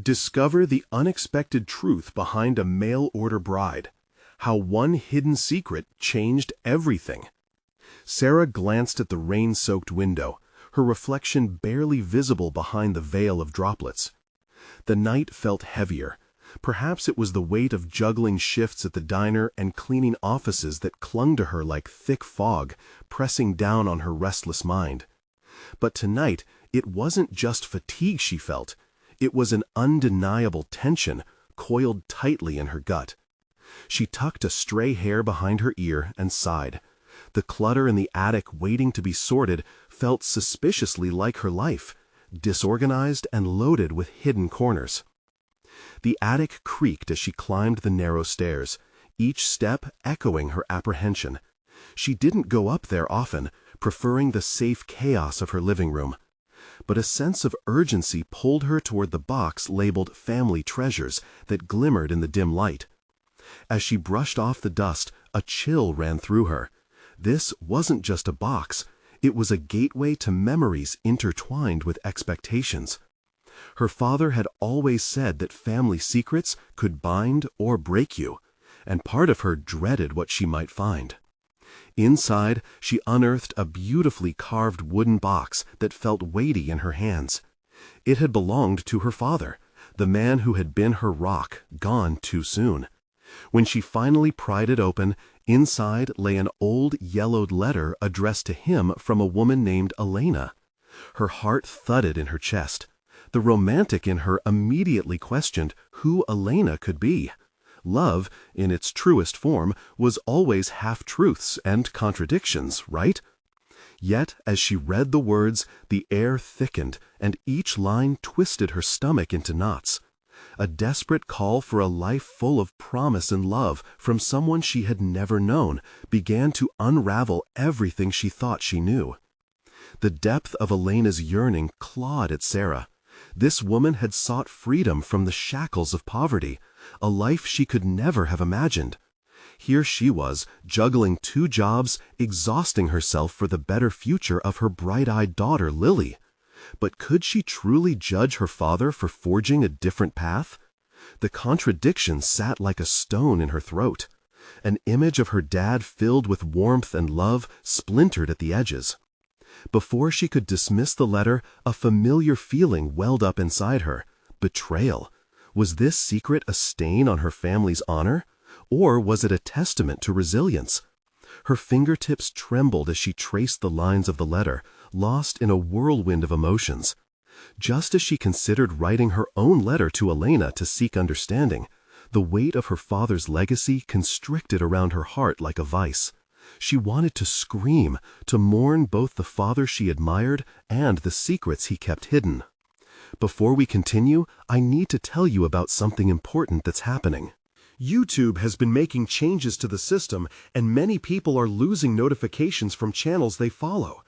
Discover the unexpected truth behind a mail-order bride. How one hidden secret changed everything. Sarah glanced at the rain-soaked window, her reflection barely visible behind the veil of droplets. The night felt heavier. Perhaps it was the weight of juggling shifts at the diner and cleaning offices that clung to her like thick fog, pressing down on her restless mind. But tonight, it wasn't just fatigue she felt. It was an undeniable tension, coiled tightly in her gut. She tucked a stray hair behind her ear and sighed. The clutter in the attic waiting to be sorted felt suspiciously like her life, disorganized and loaded with hidden corners. The attic creaked as she climbed the narrow stairs, each step echoing her apprehension. She didn't go up there often, preferring the safe chaos of her living room. But a sense of urgency pulled her toward the box labeled Family Treasures that glimmered in the dim light. As she brushed off the dust, a chill ran through her. This wasn't just a box. It was a gateway to memories intertwined with expectations. Her father had always said that family secrets could bind or break you, and part of her dreaded what she might find. Inside, she unearthed a beautifully carved wooden box that felt weighty in her hands. It had belonged to her father, the man who had been her rock, gone too soon. When she finally pried it open, inside lay an old yellowed letter addressed to him from a woman named Elena. Her heart thudded in her chest. The romantic in her immediately questioned who Elena could be. Love, in its truest form, was always half-truths and contradictions, right? Yet, as she read the words, the air thickened, and each line twisted her stomach into knots. A desperate call for a life full of promise and love from someone she had never known began to unravel everything she thought she knew. The depth of Elena's yearning clawed at Sarah. This woman had sought freedom from the shackles of poverty, a life she could never have imagined. Here she was, juggling 2 jobs, exhausting herself for the better future of her bright-eyed daughter, Lily. But could she truly judge her father for forging a different path? The contradiction sat like a stone in her throat. An image of her dad filled with warmth and love splintered at the edges. Before she could dismiss the letter, a familiar feeling welled up inside her. Betrayal. Was this secret a stain on her family's honor? Or was it a testament to resilience? Her fingertips trembled as she traced the lines of the letter, lost in a whirlwind of emotions. Just as she considered writing her own letter to Elena to seek understanding, the weight of her father's legacy constricted around her heart like a vice. She wanted to scream, to mourn both the father she admired and the secrets he kept hidden. Before we continue, I need to tell you about something important that's happening. YouTube has been making changes to the system, and many people are losing notifications from channels they follow.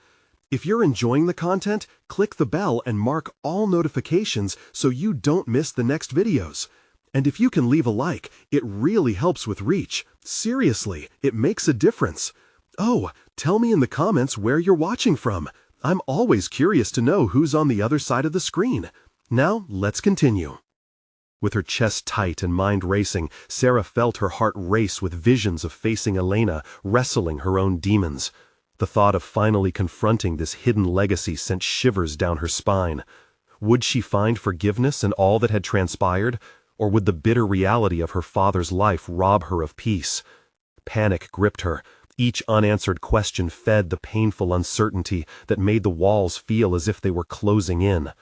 If you're enjoying the content, click the bell and mark all notifications so you don't miss the next videos. And if you can leave a like, it really helps with reach. Seriously, it makes a difference. Oh, tell me in the comments where you're watching from. I'm always curious to know who's on the other side of the screen. Now, let's continue. With her chest tight and mind racing, Sarah felt her heart race with visions of facing Elena, wrestling her own demons. The thought of finally confronting this hidden legacy sent shivers down her spine. Would she find forgiveness in all that had transpired? Or would the bitter reality of her father's life rob her of peace? Panic gripped her. Each unanswered question fed the painful uncertainty that made the walls feel as if they were closing in.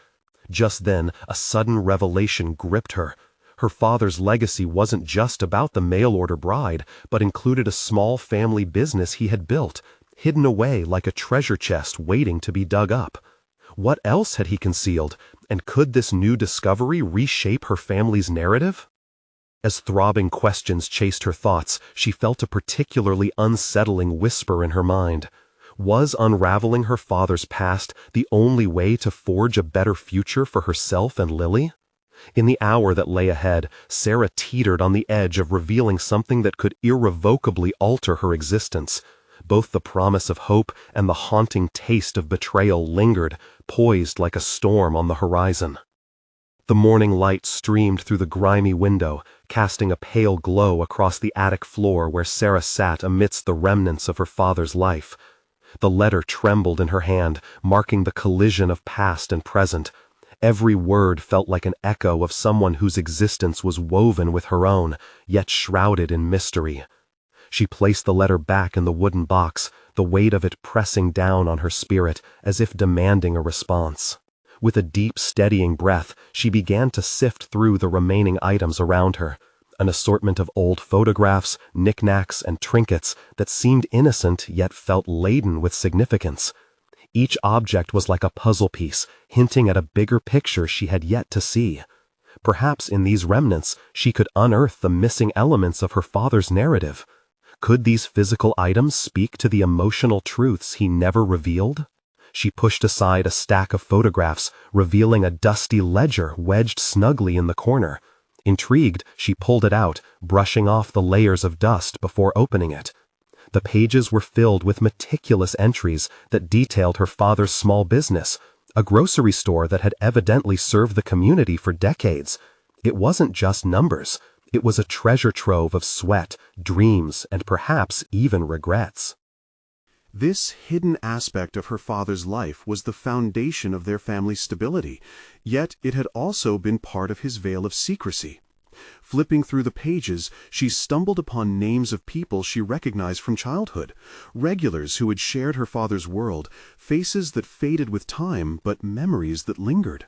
Just then, a sudden revelation gripped her. Her father's legacy wasn't just about the mail-order bride, but included a small family business he had built, hidden away like a treasure chest waiting to be dug up. What else had he concealed, and could this new discovery reshape her family's narrative? As throbbing questions chased her thoughts, she felt a particularly unsettling whisper in her mind. Was unraveling her father's past the only way to forge a better future for herself and Lily? In the hour that lay ahead, Sarah teetered on the edge of revealing something that could irrevocably alter her existence. Both the promise of hope and the haunting taste of betrayal lingered, poised like a storm on the horizon. The morning light streamed through the grimy window, casting a pale glow across the attic floor where Sarah sat amidst the remnants of her father's life. The letter trembled in her hand, marking the collision of past and present. Every word felt like an echo of someone whose existence was woven with her own, yet shrouded in mystery. She placed the letter back in the wooden box, the weight of it pressing down on her spirit as if demanding a response. With a deep, steadying breath, she began to sift through the remaining items around her, an assortment of old photographs, knickknacks, and trinkets that seemed innocent yet felt laden with significance. Each object was like a puzzle piece, hinting at a bigger picture she had yet to see. Perhaps in these remnants she could unearth the missing elements of her father's narrative. Could these physical items speak to the emotional truths he never revealed? She pushed aside a stack of photographs, revealing a dusty ledger wedged snugly in the corner. Intrigued, she pulled it out, brushing off the layers of dust before opening it. The pages were filled with meticulous entries that detailed her father's small business, a grocery store that had evidently served the community for decades. It wasn't just numbers. It was a treasure trove of sweat, dreams, and perhaps even regrets. This hidden aspect of her father's life was the foundation of their family's stability, yet it had also been part of his veil of secrecy. Flipping through the pages, she stumbled upon names of people she recognized from childhood, regulars who had shared her father's world, faces that faded with time but memories that lingered.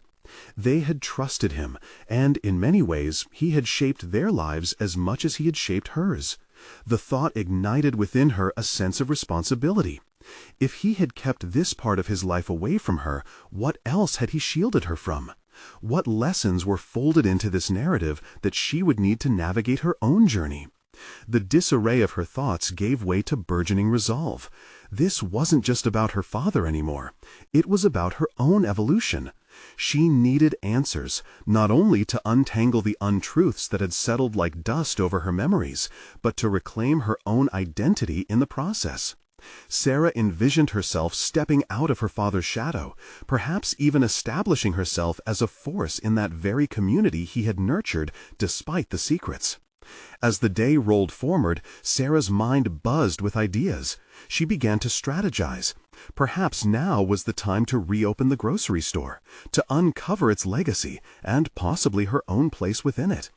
They had trusted him, and in many ways he had shaped their lives as much as he had shaped hers. The thought ignited within her a sense of responsibility. If he had kept this part of his life away from her, what else had he shielded her from? What lessons were folded into this narrative that she would need to navigate her own journey? The disarray of her thoughts gave way to burgeoning resolve. This wasn't just about her father anymore. It was about her own evolution. She needed answers, not only to untangle the untruths that had settled like dust over her memories, but to reclaim her own identity in the process. Sarah envisioned herself stepping out of her father's shadow, perhaps even establishing herself as a force in that very community he had nurtured despite the secrets. As the day rolled forward, Sarah's mind buzzed with ideas. She began to strategize. Perhaps now was the time to reopen the grocery store, to uncover its legacy, and possibly her own place within it.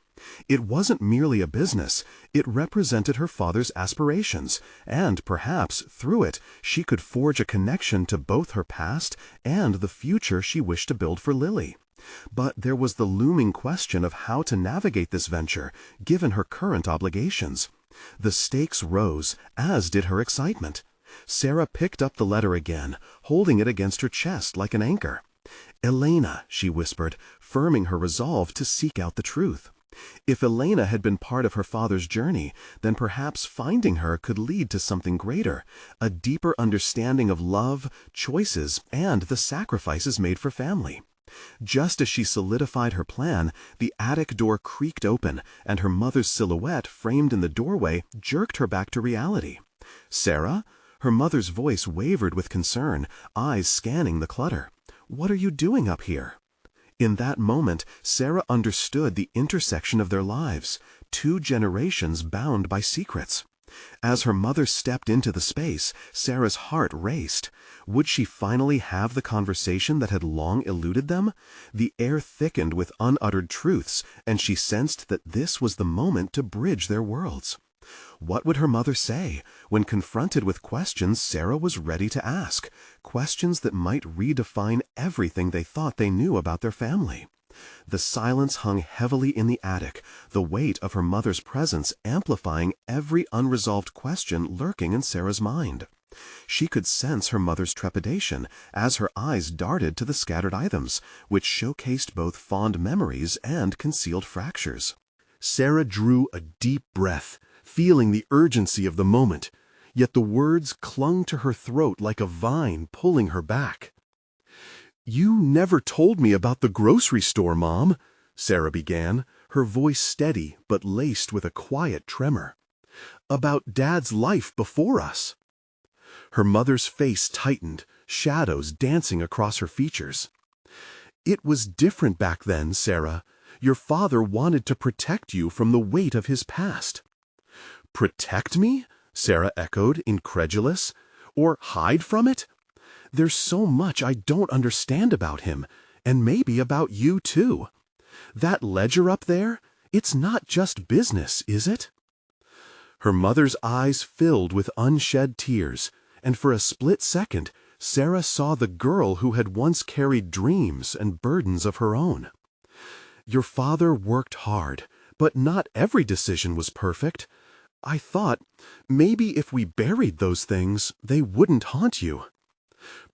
It wasn't merely a business, it represented her father's aspirations, and perhaps, through it, she could forge a connection to both her past and the future she wished to build for Lily. But there was the looming question of how to navigate this venture, given her current obligations. The stakes rose, as did her excitement. Sarah picked up the letter again, holding it against her chest like an anchor. "Elena," she whispered, firming her resolve to seek out the truth. If Elena had been part of her father's journey, then perhaps finding her could lead to something greater, a deeper understanding of love, choices, and the sacrifices made for family. Just as she solidified her plan, the attic door creaked open, and her mother's silhouette framed in the doorway jerked her back to reality. "Sarah?" Her mother's voice wavered with concern, eyes scanning the clutter. "What are you doing up here?" In that moment, Sarah understood the intersection of their lives, 2 generations bound by secrets. As her mother stepped into the space, Sarah's heart raced. Would she finally have the conversation that had long eluded them? The air thickened with unuttered truths, and she sensed that this was the moment to bridge their worlds. What would her mother say? When confronted with questions Sarah was ready to ask, questions that might redefine everything they thought they knew about their family. The silence hung heavily in the attic, the weight of her mother's presence amplifying every unresolved question lurking in Sarah's mind. She could sense her mother's trepidation as her eyes darted to the scattered items, which showcased both fond memories and concealed fractures. Sarah drew a deep breath, feeling the urgency of the moment, yet the words clung to her throat like a vine pulling her back. "You never told me about the grocery store, Mom," Sarah began, her voice steady but laced with a quiet tremor. "About Dad's life before us." Her mother's face tightened, shadows dancing across her features. It was different back then, Sarah. Your father wanted to protect you from the weight of his past. Protect me? Sarah echoed, incredulous. Or hide from it? There's so much I don't understand about him, and maybe about you too. That ledger up there, it's not just business, is it? Her mother's eyes filled with unshed tears, and for a split second, Sarah saw the girl who had once carried dreams and burdens of her own. Your father worked hard, but not every decision was perfect. I thought, maybe if we buried those things, they wouldn't haunt you.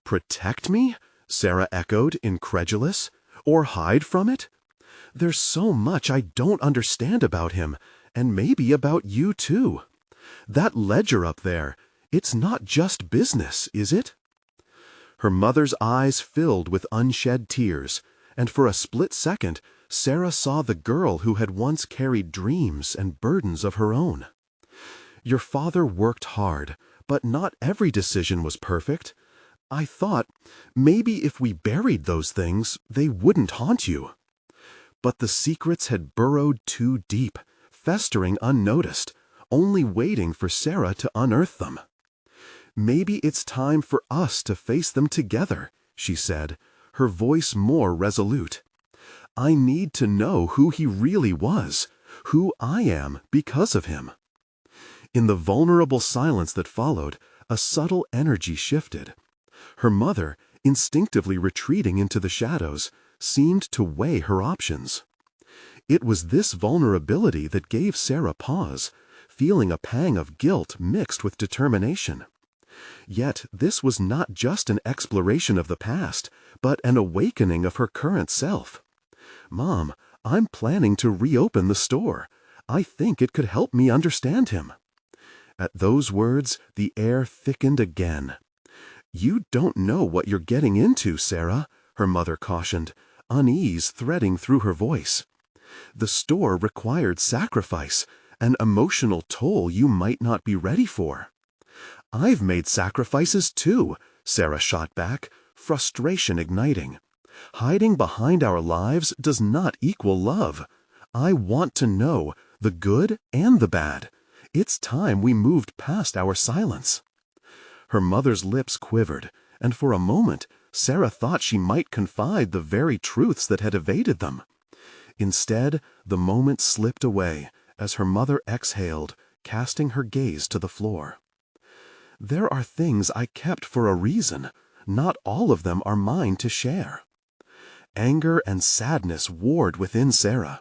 Protect me? Sarah echoed, incredulous. Or hide from it? There's so much I don't understand about him, and maybe about you too. That ledger up there, it's not just business, is it? Her mother's eyes filled with unshed tears, and for a split second, Sarah saw the girl who had once carried dreams and burdens of her own. Your father worked hard, but not every decision was perfect. I thought, maybe if we buried those things, they wouldn't haunt you. But the secrets had burrowed too deep, festering unnoticed, only waiting for Sarah to unearth them. Maybe it's time for us to face them together, she said, her voice more resolute. I need to know who he really was, who I am because of him. In the vulnerable silence that followed, a subtle energy shifted. Her mother, instinctively retreating into the shadows, seemed to weigh her options. It was this vulnerability that gave Sarah pause, feeling a pang of guilt mixed with determination. Yet this was not just an exploration of the past, but an awakening of her current self. Mom, I'm planning to reopen the store. I think it could help me understand him. At those words, the air thickened again. You don't know what you're getting into, Sarah, her mother cautioned, unease threading through her voice. The store required sacrifice, an emotional toll you might not be ready for. I've made sacrifices too, Sarah shot back, frustration igniting. Hiding behind our lives does not equal love. I want to know the good and the bad. It's time we moved past our silence. Her mother's lips quivered, and for a moment, Sarah thought she might confide the very truths that had evaded them. Instead, the moment slipped away as her mother exhaled, casting her gaze to the floor. There are things I kept for a reason. Not all of them are mine to share. Anger and sadness warred within Sarah.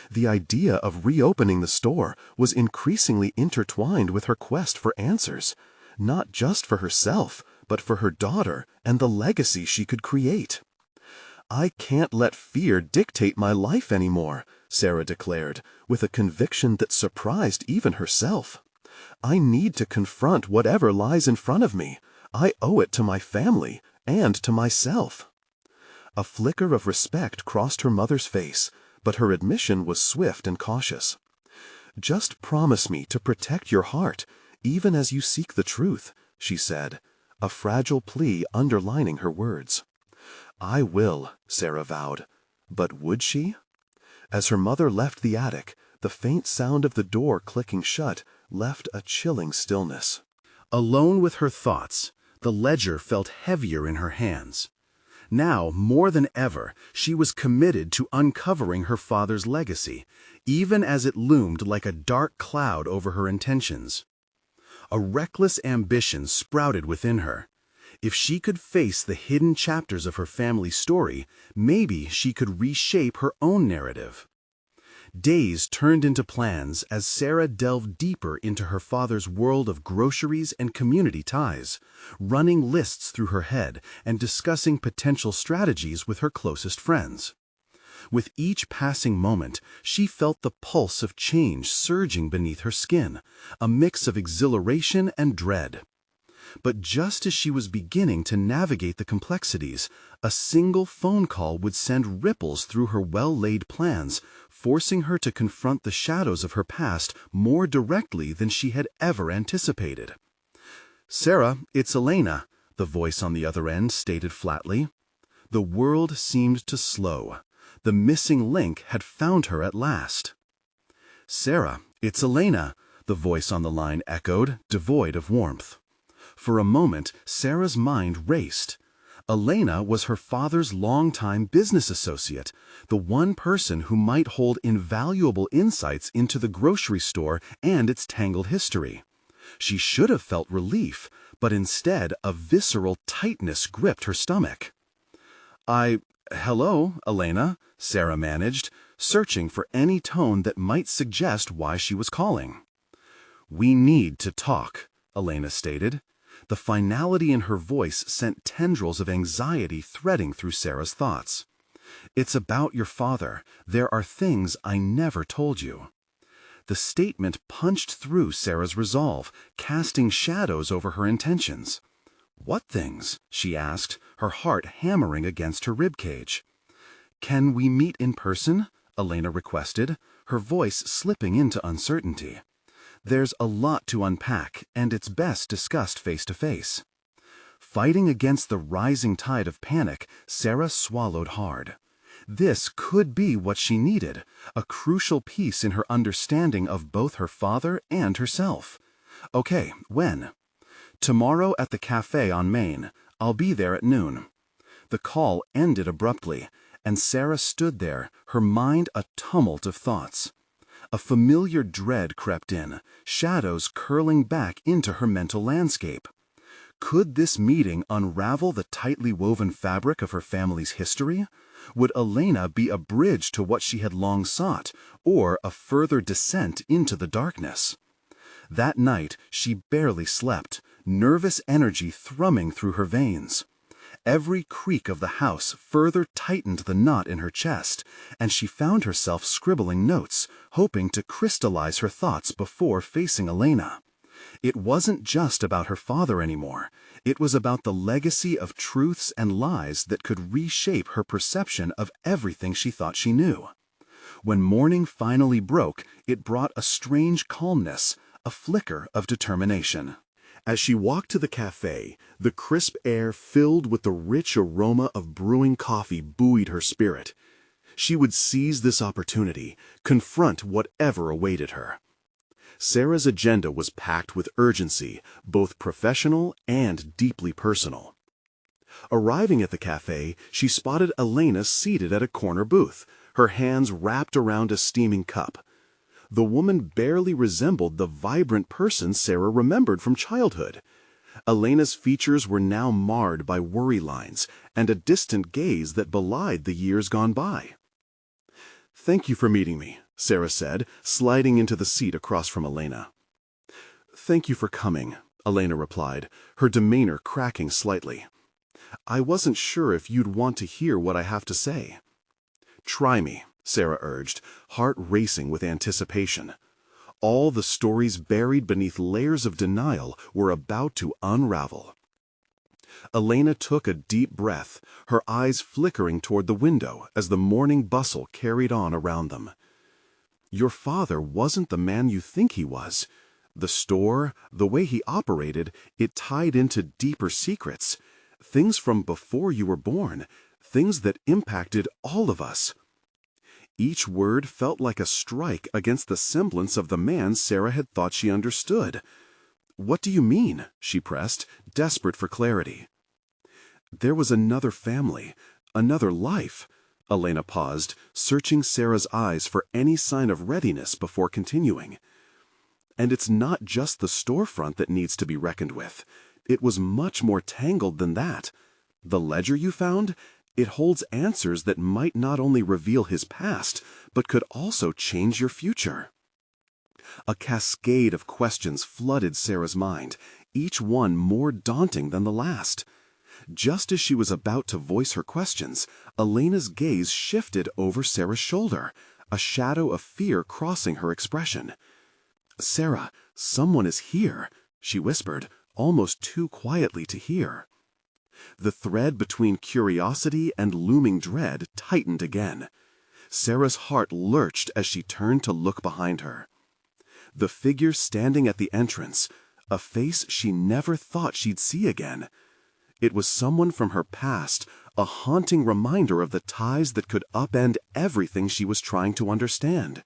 The idea of reopening the store was increasingly intertwined with her quest for answers, not just for herself, but for her daughter and the legacy she could create. I can't let fear dictate my life anymore, Sarah declared, with a conviction that surprised even herself. I need to confront whatever lies in front of me. I owe it to my family and to myself. A flicker of respect crossed her mother's face, but her admission was swift and cautious. Just promise me to protect your heart, even as you seek the truth, she said, a fragile plea underlining her words. I will, Sarah vowed. But would she? As her mother left the attic, the faint sound of the door clicking shut left a chilling stillness. Alone with her thoughts, the ledger felt heavier in her hands. Now, more than ever, she was committed to uncovering her father's legacy, even as it loomed like a dark cloud over her intentions. A reckless ambition sprouted within her. If she could face the hidden chapters of her family's story, maybe she could reshape her own narrative. Days turned into plans as Sarah delved deeper into her father's world of groceries and community ties, running lists through her head and discussing potential strategies with her closest friends. With each passing moment, she felt the pulse of change surging beneath her skin, a mix of exhilaration and dread. But just as she was beginning to navigate the complexities, a single phone call would send ripples through her well-laid plans, forcing her to confront the shadows of her past more directly than she had ever anticipated. "Sarah, it's Elena," the voice on the other end stated flatly. The world seemed to slow. The missing link had found her at last. "Sarah, it's Elena," the voice on the line echoed, devoid of warmth. For a moment, Sarah's mind raced. Elena was her father's longtime business associate, the one person who might hold invaluable insights into the grocery store and its tangled history. She should have felt relief, but instead a visceral tightness gripped her stomach. Hello, Elena," Sarah managed, searching for any tone that might suggest why she was calling. "We need to talk," Elena stated. The finality in her voice sent tendrils of anxiety threading through Sarah's thoughts. "It's about your father. There are things I never told you." The statement punched through Sarah's resolve, casting shadows over her intentions. "What things?" she asked, her heart hammering against her ribcage. "Can we meet in person?" Elena requested, her voice slipping into uncertainty. "There's a lot to unpack, and it's best discussed face to face." Fighting against the rising tide of panic, Sarah swallowed hard. This could be what she needed, a crucial piece in her understanding of both her father and herself. "Okay, when?" "Tomorrow at the cafe on Main. I'll be there at noon." The call ended abruptly, and Sarah stood there, her mind a tumult of thoughts. A familiar dread crept in, shadows curling back into her mental landscape. Could this meeting unravel the tightly woven fabric of her family's history? Would Elena be a bridge to what she had long sought, or a further descent into the darkness? That night, she barely slept, nervous energy thrumming through her veins. Every creak of the house further tightened the knot in her chest, and she found herself scribbling notes, hoping to crystallize her thoughts before facing Elena. It wasn't just about her father anymore. It was about the legacy of truths and lies that could reshape her perception of everything she thought she knew. When morning finally broke, it brought a strange calmness, a flicker of determination. As she walked to the cafe, the crisp air filled with the rich aroma of brewing coffee buoyed her spirit. She would seize this opportunity, confront whatever awaited her. Sarah's agenda was packed with urgency, both professional and deeply personal. Arriving at the cafe, she spotted Elena seated at a corner booth, her hands wrapped around a steaming cup. The woman barely resembled the vibrant person Sarah remembered from childhood. Elena's features were now marred by worry lines and a distant gaze that belied the years gone by. "Thank you for meeting me," Sarah said, sliding into the seat across from Elena. "Thank you for coming," Elena replied, her demeanor cracking slightly. "I wasn't sure if you'd want to hear what I have to say." "Try me," Sarah urged, heart racing with anticipation. All the stories buried beneath layers of denial were about to unravel. Elena took a deep breath, her eyes flickering toward the window as the morning bustle carried on around them. "Your father wasn't the man you think he was. The store, the way he operated, it tied into deeper secrets, things from before you were born, things that impacted all of us." Each word felt like a strike against the semblance of the man Sarah had thought she understood. "What do you mean?" she pressed, desperate for clarity. "There was another family, another life." Elena paused, searching Sarah's eyes for any sign of readiness before continuing. "And it's not just the storefront that needs to be reckoned with. It was much more tangled than that. The ledger you found? It holds answers that might not only reveal his past, but could also change your future." A cascade of questions flooded Sarah's mind, each one more daunting than the last. Just as she was about to voice her questions, Elena's gaze shifted over Sarah's shoulder, a shadow of fear crossing her expression. "Sarah, someone is here," she whispered, almost too quietly to hear. The thread between curiosity and looming dread tightened again. Sarah's heart lurched as she turned to look behind her. The figure standing at the entrance, a face she never thought she'd see again. It was someone from her past, a haunting reminder of the ties that could upend everything she was trying to understand.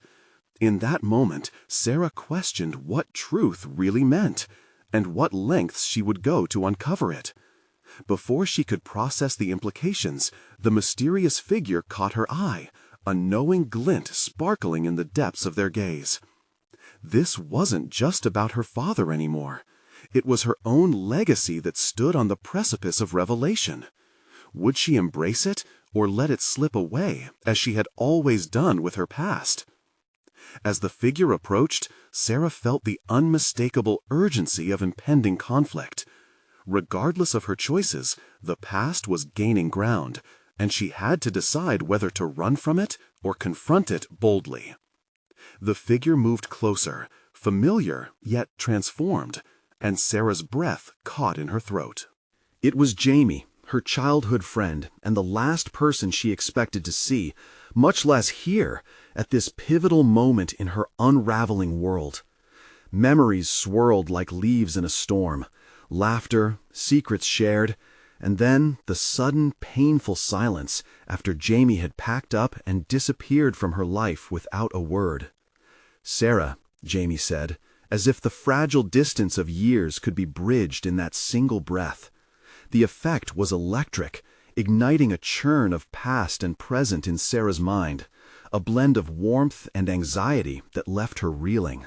In that moment, Sarah questioned what truth really meant, and what lengths she would go to uncover it. Before she could process the implications, the mysterious figure caught her eye, a knowing glint sparkling in the depths of their gaze. This wasn't just about her father anymore. It was her own legacy that stood on the precipice of revelation. Would she embrace it, or let it slip away, as she had always done with her past? As the figure approached, Sarah felt the unmistakable urgency of impending conflict. Regardless of her choices, the past was gaining ground, and she had to decide whether to run from it or confront it boldly. The figure moved closer, familiar yet transformed, and Sarah's breath caught in her throat. It was Jamie, her childhood friend, and the last person she expected to see, much less hear, at this pivotal moment in her unraveling world. Memories swirled like leaves in a storm, laughter, secrets shared, and then the sudden, painful silence after Jamie had packed up and disappeared from her life without a word. "Sarah," Jamie said, as if the fragile distance of years could be bridged in that single breath. The effect was electric, igniting a churn of past and present in Sarah's mind, a blend of warmth and anxiety that left her reeling.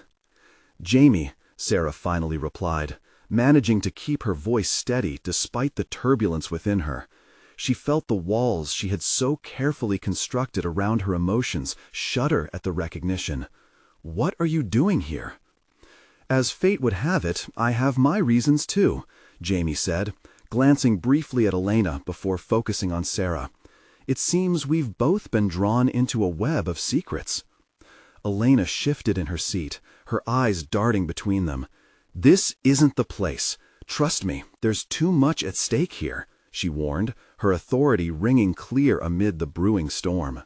"Jamie," Sarah finally replied, managing to keep her voice steady despite the turbulence within her. She felt the walls she had so carefully constructed around her emotions shudder at the recognition. "What are you doing here?" "As fate would have it, I have my reasons too," Jamie said, glancing briefly at Elena before focusing on Sarah. "It seems we've both been drawn into a web of secrets." Elena shifted in her seat, her eyes darting between them. "This isn't the place. Trust me, there's too much at stake here," she warned, her authority ringing clear amid the brewing storm.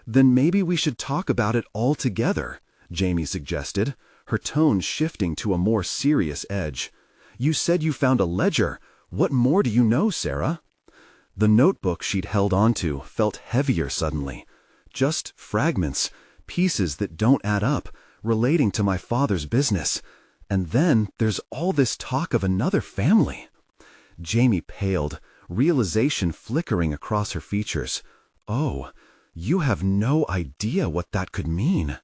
"Then maybe we should talk about it all together," Jamie suggested, her tone shifting to a more serious edge. "You said you found a ledger. What more do you know, Sarah?" The notebook she'd held onto felt heavier suddenly. "Just fragments, pieces that don't add up, relating to my father's business. And then there's all this talk of another family." Jamie paled, realization flickering across her features. "Oh, you have no idea what that could mean."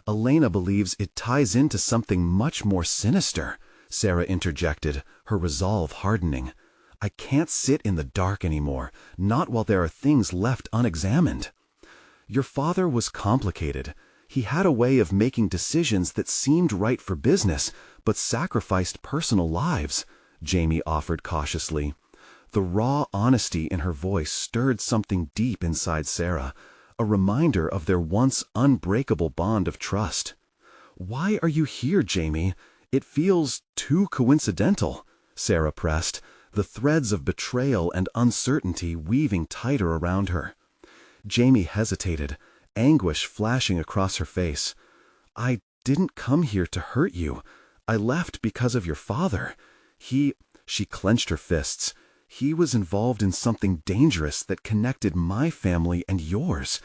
"Elena believes it ties into something much more sinister," Sarah interjected, her resolve hardening. "I can't sit in the dark anymore, not while there are things left unexamined." "Your father was complicated. He had a way of making decisions that seemed right for business, but sacrificed personal lives," Jamie offered cautiously. The raw honesty in her voice stirred something deep inside Sarah, a reminder of their once unbreakable bond of trust. "Why are you here, Jamie? It feels too coincidental," Sarah pressed, the threads of betrayal and uncertainty weaving tighter around her. Jamie hesitated, anguish flashing across her face. "I didn't come here to hurt you. I left because of your father. She clenched her fists. "He was involved in something dangerous that connected my family and yours.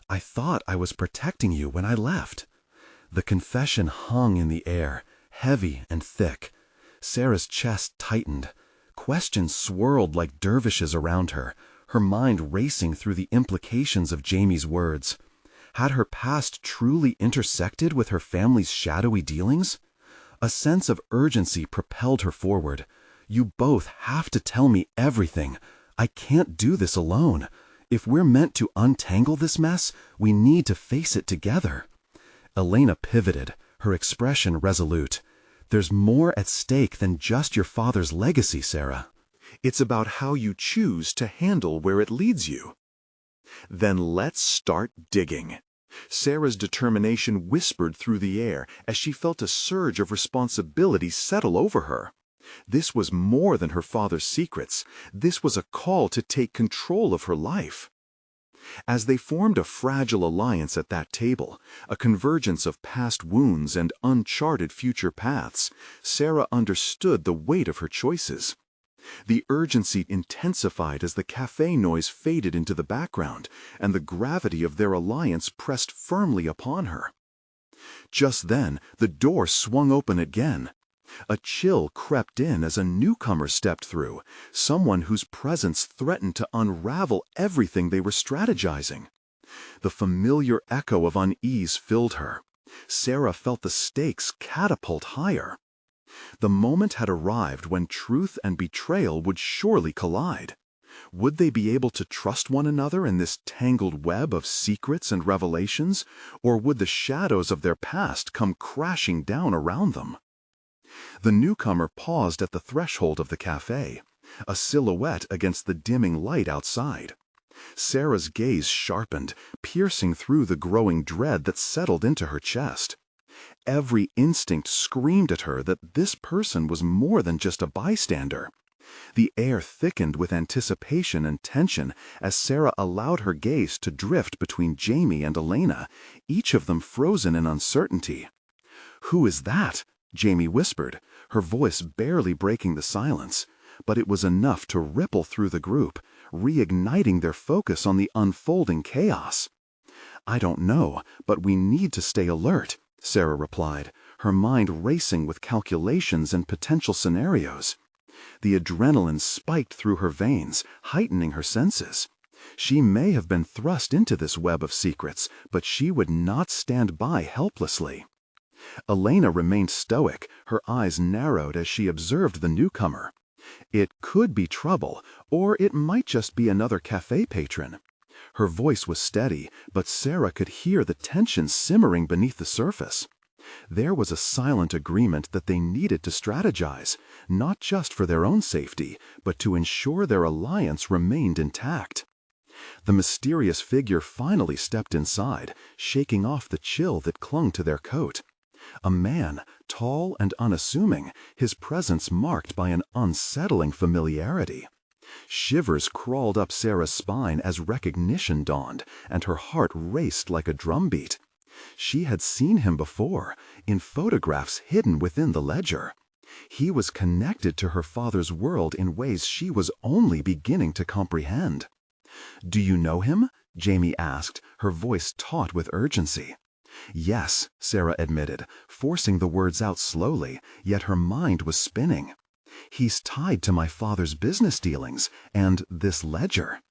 I thought I was protecting you when I left." The confession hung in the air, heavy and thick. Sarah's chest tightened. Questions swirled like dervishes around her, her mind racing through the implications of Jamie's words. Had her past truly intersected with her family's shadowy dealings? A sense of urgency propelled her forward. "You both have to tell me everything. I can't do this alone. If we're meant to untangle this mess, we need to face it together." Elena pivoted, her expression resolute. "There's more at stake than just your father's legacy, Sarah. It's about how you choose to handle where it leads you." "Then let's start digging." Sarah's determination whispered through the air as she felt a surge of responsibility settle over her. This was more than her father's secrets. This was a call to take control of her life. As they formed a fragile alliance at that table, a convergence of past wounds and uncharted future paths, Sarah understood the weight of her choices. The urgency intensified as the cafe noise faded into the background, and the gravity of their alliance pressed firmly upon her. Just then, the door swung open again. A chill crept in as a newcomer stepped through, someone whose presence threatened to unravel everything they were strategizing. The familiar echo of unease filled her. Sarah felt the stakes catapult higher. The moment had arrived when truth and betrayal would surely collide. Would they be able to trust one another in this tangled web of secrets and revelations, or would the shadows of their past come crashing down around them? The newcomer paused at the threshold of the cafe, a silhouette against the dimming light outside. Sarah's gaze sharpened, piercing through the growing dread that settled into her chest. Every instinct screamed at her that this person was more than just a bystander. The air thickened with anticipation and tension as Sarah allowed her gaze to drift between Jamie and Elena, each of them frozen in uncertainty. "Who is that?" Jamie whispered, her voice barely breaking the silence, but it was enough to ripple through the group, reigniting their focus on the unfolding chaos. "I don't know, but we need to stay alert," Sarah replied, her mind racing with calculations and potential scenarios. The adrenaline spiked through her veins, heightening her senses. She may have been thrust into this web of secrets, but she would not stand by helplessly. Elena remained stoic, her eyes narrowed as she observed the newcomer. It could be trouble, or it might just be another cafe patron. Her voice was steady, but Sarah could hear the tension simmering beneath the surface. There was a silent agreement that they needed to strategize, not just for their own safety, but to ensure their alliance remained intact. The mysterious figure finally stepped inside, shaking off the chill that clung to their coat. A man, tall and unassuming, his presence marked by an unsettling familiarity. Shivers crawled up Sarah's spine as recognition dawned, and her heart raced like a drumbeat. She had seen him before, in photographs hidden within the ledger. He was connected to her father's world in ways she was only beginning to comprehend. "Do you know him?" Jamie asked, her voice taut with urgency. "Yes," Sarah admitted, forcing the words out slowly, yet her mind was spinning. "He's tied to my father's business dealings, and this ledger."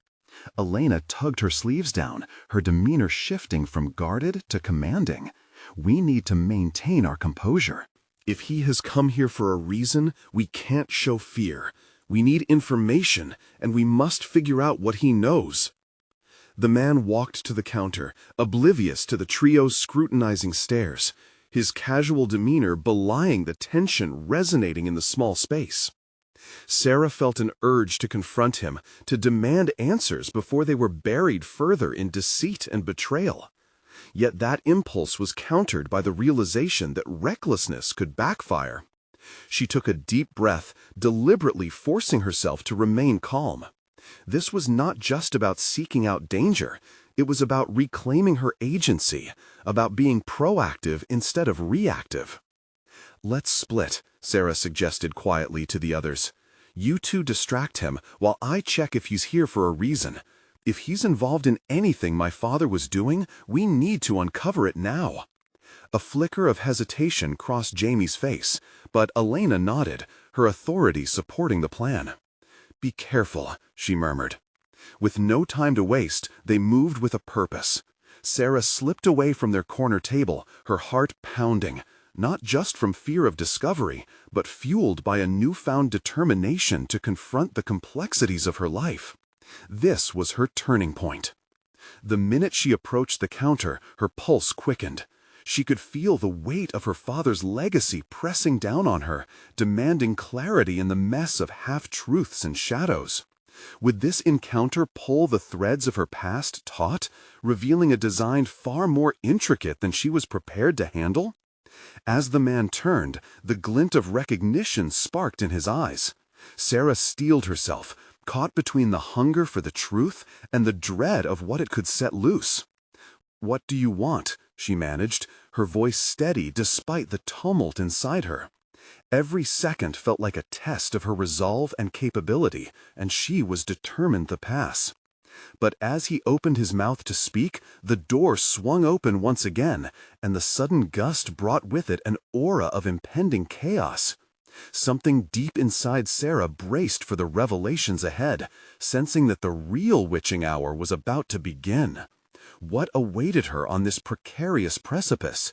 Elena tugged her sleeves down, her demeanor shifting from guarded to commanding. "We need to maintain our composure." "If he has come here for a reason, we can't show fear. We need information, and we must figure out what he knows." The man walked to the counter, oblivious to the trio's scrutinizing stares, his casual demeanor belying the tension resonating in the small space. Sarah felt an urge to confront him, to demand answers before they were buried further in deceit and betrayal. Yet that impulse was countered by the realization that recklessness could backfire. She took a deep breath, deliberately forcing herself to remain calm. This was not just about seeking out danger. It was about reclaiming her agency, about being proactive instead of reactive. "Let's split," Sarah suggested quietly to the others. "You two distract him while I check if he's here for a reason. If he's involved in anything my father was doing, we need to uncover it now." A flicker of hesitation crossed Jamie's face, but Elena nodded, her authority supporting the plan. "Be careful," she murmured. With no time to waste, they moved with a purpose. Sarah slipped away from their corner table, her heart pounding, not just from fear of discovery, but fueled by a newfound determination to confront the complexities of her life. This was her turning point. The minute she approached the counter, her pulse quickened. She could feel the weight of her father's legacy pressing down on her, demanding clarity in the mess of half-truths and shadows. Would this encounter pull the threads of her past taut, revealing a design far more intricate than she was prepared to handle? As the man turned, the glint of recognition sparked in his eyes. Sarah steeled herself, caught between the hunger for the truth and the dread of what it could set loose. "What do you want?" she managed, her voice steady despite the tumult inside her. Every second felt like a test of her resolve and capability, and she was determined to pass. But as he opened his mouth to speak, the door swung open once again, and the sudden gust brought with it an aura of impending chaos. Something deep inside Sarah braced for the revelations ahead, sensing that the real witching hour was about to begin. What awaited her on this precarious precipice?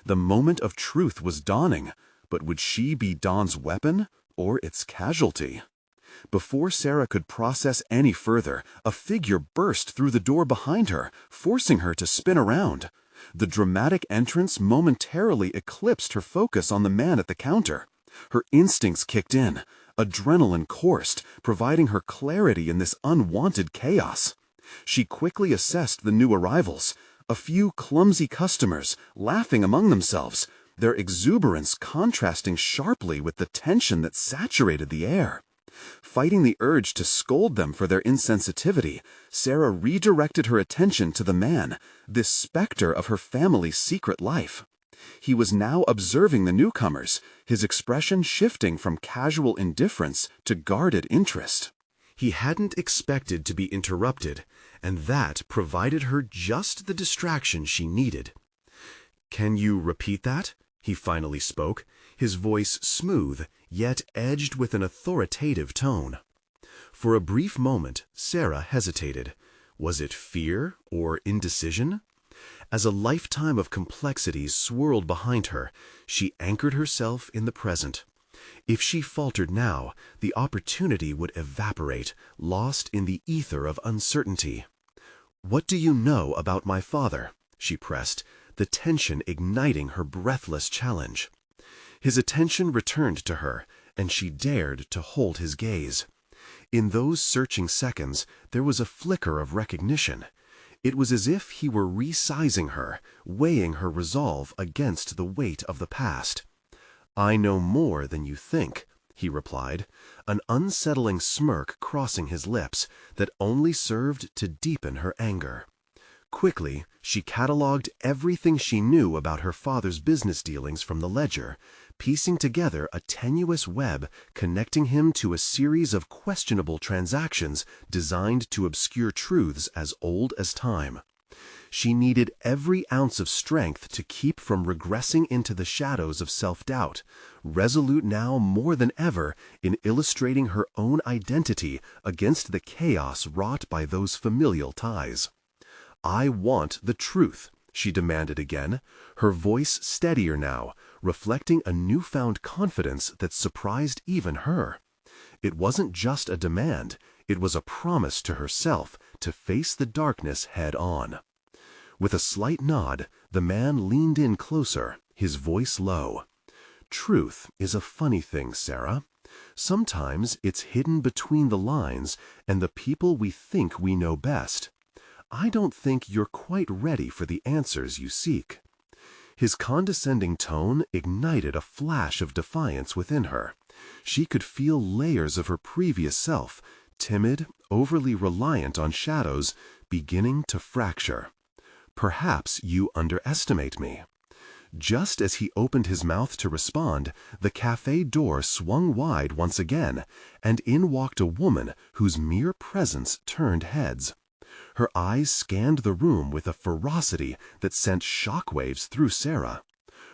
The moment of truth was dawning, but would she be Dawn's weapon or its casualty? Before Sarah could process any further, a figure burst through the door behind her, forcing her to spin around. The dramatic entrance momentarily eclipsed her focus on the man at the counter. Her instincts kicked in. Adrenaline coursed, providing her clarity in this unwanted chaos. She quickly assessed the new arrivals. A few clumsy customers, laughing among themselves, their exuberance contrasting sharply with the tension that saturated the air. Fighting the urge to scold them for their insensitivity, Sarah redirected her attention to the man, this specter of her family's secret life. He was now observing the newcomers, his expression shifting from casual indifference to guarded interest. He hadn't expected to be interrupted, and that provided her just the distraction she needed. "Can you repeat that?" he finally spoke, his voice smooth, yet edged with an authoritative tone. For a brief moment, Sarah hesitated. Was it fear or indecision? As a lifetime of complexities swirled behind her, she anchored herself in the present. If she faltered now, the opportunity would evaporate, lost in the ether of uncertainty. "What do you know about my father?" she pressed, the tension igniting her breathless challenge. His attention returned to her, and she dared to hold his gaze. In those searching seconds, there was a flicker of recognition. It was as if he were resizing her, weighing her resolve against the weight of the past. "I know more than you think," he replied, an unsettling smirk crossing his lips that only served to deepen her anger. Quickly, she catalogued everything she knew about her father's business dealings from the ledger, piecing together a tenuous web connecting him to a series of questionable transactions designed to obscure truths as old as time. She needed every ounce of strength to keep from regressing into the shadows of self-doubt, resolute now more than ever in illustrating her own identity against the chaos wrought by those familial ties. "I want the truth," she demanded again, her voice steadier now, reflecting a newfound confidence that surprised even her. It wasn't just a demand, it was a promise to herself to face the darkness head-on. With a slight nod, the man leaned in closer, his voice low. "Truth is a funny thing, Sarah. Sometimes it's hidden between the lines and the people we think we know best. I don't think you're quite ready for the answers you seek." His condescending tone ignited a flash of defiance within her. She could feel layers of her previous self, timid, overly reliant on shadows, beginning to fracture. "Perhaps you underestimate me." Just as he opened his mouth to respond, the cafe door swung wide once again, and in walked a woman whose mere presence turned heads. Her eyes scanned the room with a ferocity that sent shockwaves through Sarah.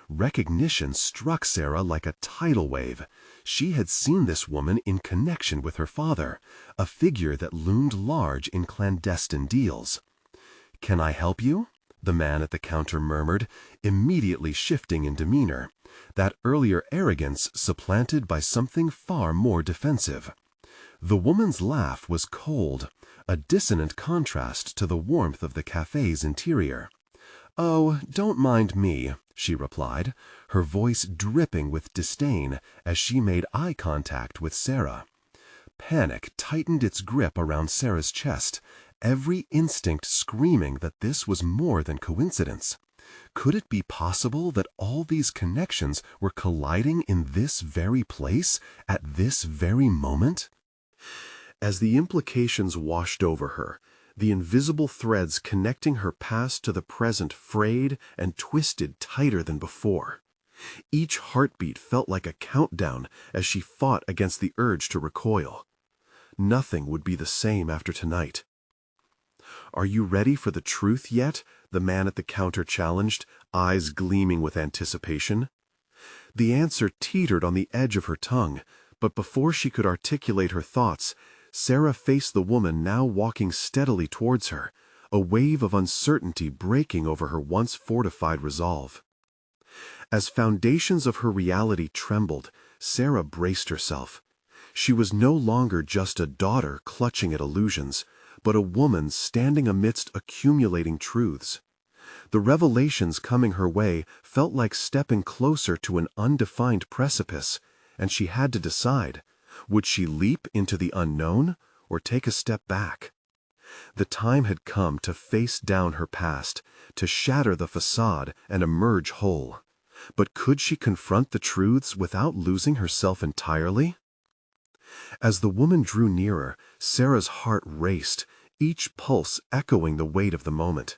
Recognition struck Sarah like a tidal wave. She had seen this woman in connection with her father, a figure that loomed large in clandestine deals. "Can I help you?" the man at the counter murmured, immediately shifting in demeanor, that earlier arrogance supplanted by something far more defensive. The woman's laugh was cold, a dissonant contrast to the warmth of the cafe's interior. "Oh, don't mind me," she replied, her voice dripping with disdain as she made eye contact with Sarah. Panic tightened its grip around Sarah's chest, every instinct screaming that this was more than coincidence. Could it be possible that all these connections were colliding in this very place, at this very moment? As the implications washed over her, the invisible threads connecting her past to the present frayed and twisted tighter than before. Each heartbeat felt like a countdown as she fought against the urge to recoil. Nothing would be the same after tonight. "Are you ready for the truth yet?" the man at the counter challenged, eyes gleaming with anticipation. The answer teetered on the edge of her tongue, but before she could articulate her thoughts, Sarah faced the woman now walking steadily towards her, a wave of uncertainty breaking over her once fortified resolve. As foundations of her reality trembled, Sarah braced herself. She was no longer just a daughter clutching at illusions, but a woman standing amidst accumulating truths. The revelations coming her way felt like stepping closer to an undefined precipice, and she had to decide, would she leap into the unknown or take a step back? The time had come to face down her past, to shatter the facade and emerge whole. But could she confront the truths without losing herself entirely? As the woman drew nearer, Sarah's heart raced, each pulse echoing the weight of the moment.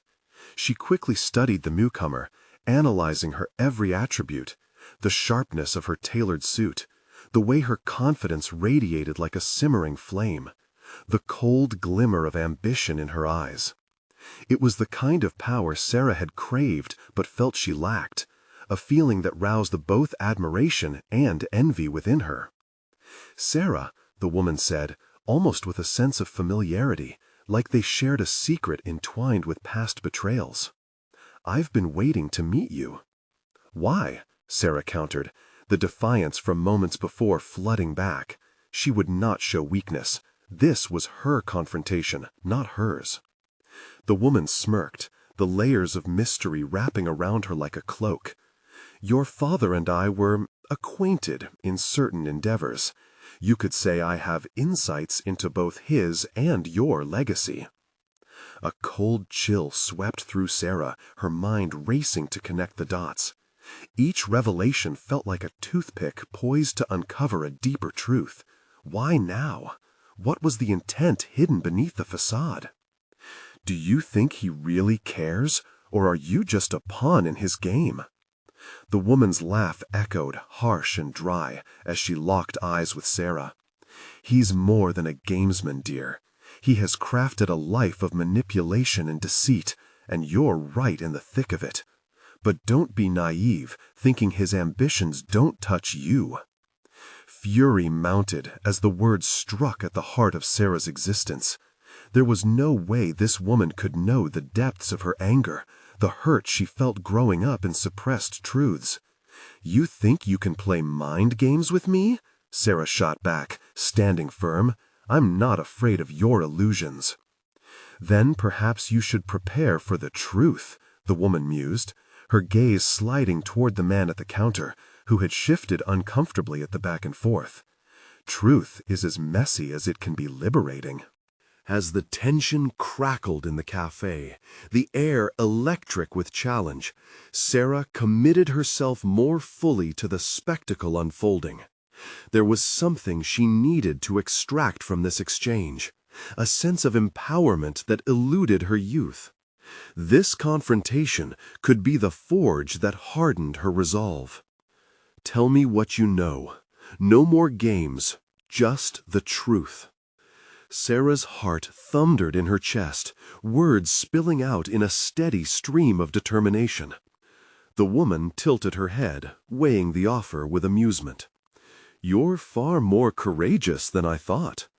She quickly studied the newcomer, analyzing her every attribute, the sharpness of her tailored suit, the way her confidence radiated like a simmering flame, the cold glimmer of ambition in her eyes. It was the kind of power Sarah had craved but felt she lacked, a feeling that roused both admiration and envy within her. "Sarah," the woman said, almost with a sense of familiarity, like they shared a secret entwined with past betrayals. "I've been waiting to meet you." "Why?" Sarah countered, the defiance from moments before flooding back. She would not show weakness. This was her confrontation, not hers. The woman smirked, the layers of mystery wrapping around her like a cloak. "Your father and I were acquainted in certain endeavors. You could say I have insights into both his and your legacy." A cold chill swept through Sarah, her mind racing to connect the dots. Each revelation felt like a toothpick poised to uncover a deeper truth. Why now? What was the intent hidden beneath the facade? "Do you think he really cares, or are you just a pawn in his game?" The woman's laugh echoed, harsh and dry, as she locked eyes with Sarah. "He's more than a gamesman, dear. He has crafted a life of manipulation and deceit, and you're right in the thick of it. But don't be naive, thinking his ambitions don't touch you." Fury mounted as the words struck at the heart of Sarah's existence. There was no way this woman could know the depths of her anger, the hurt she felt growing up in suppressed truths. "You think you can play mind games with me?" Sarah shot back, standing firm. "I'm not afraid of your illusions." "Then perhaps you should prepare for the truth," the woman mused, her gaze sliding toward the man at the counter, who had shifted uncomfortably at the back and forth. "Truth is as messy as it can be liberating." As the tension crackled in the cafe, the air electric with challenge, Sarah committed herself more fully to the spectacle unfolding. There was something she needed to extract from this exchange, a sense of empowerment that eluded her youth. This confrontation could be the forge that hardened her resolve. "Tell me what you know. No more games, just the truth." Sarah's heart thundered in her chest, words spilling out in a steady stream of determination. The woman tilted her head, weighing the offer with amusement. "You're far more courageous than I thought.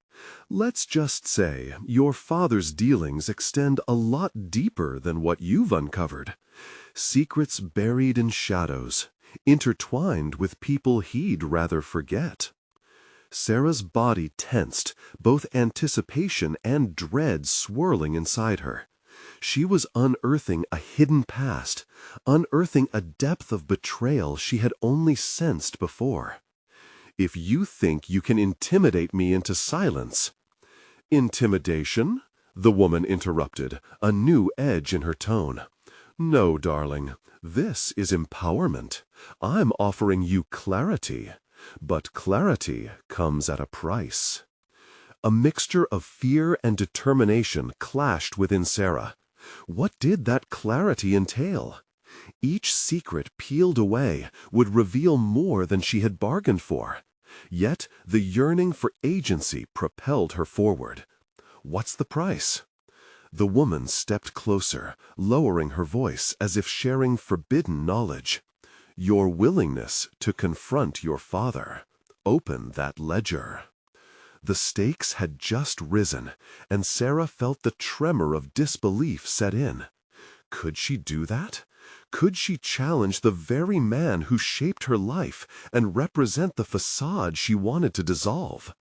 Let's just say your father's dealings extend a lot deeper than what you've uncovered. Secrets buried in shadows, intertwined with people he'd rather forget." Sarah's body tensed, both anticipation and dread swirling inside her. She was unearthing a hidden past, unearthing a depth of betrayal she had only sensed before. "If you think you can intimidate me into silence—" "Intimidation?" the woman interrupted, a new edge in her tone. "No, darling, this is empowerment. I'm offering you clarity. But clarity comes at a price." A mixture of fear and determination clashed within Sarah. What did that clarity entail? Each secret peeled away would reveal more than she had bargained for. Yet the yearning for agency propelled her forward. What's the price? The woman stepped closer, lowering her voice as if sharing forbidden knowledge. Your willingness to confront your father. Open that ledger. The stakes had just risen, and Sarah felt the tremor of disbelief set in. Could she do that? Could she challenge the very man who shaped her life and represent the facade she wanted to dissolve?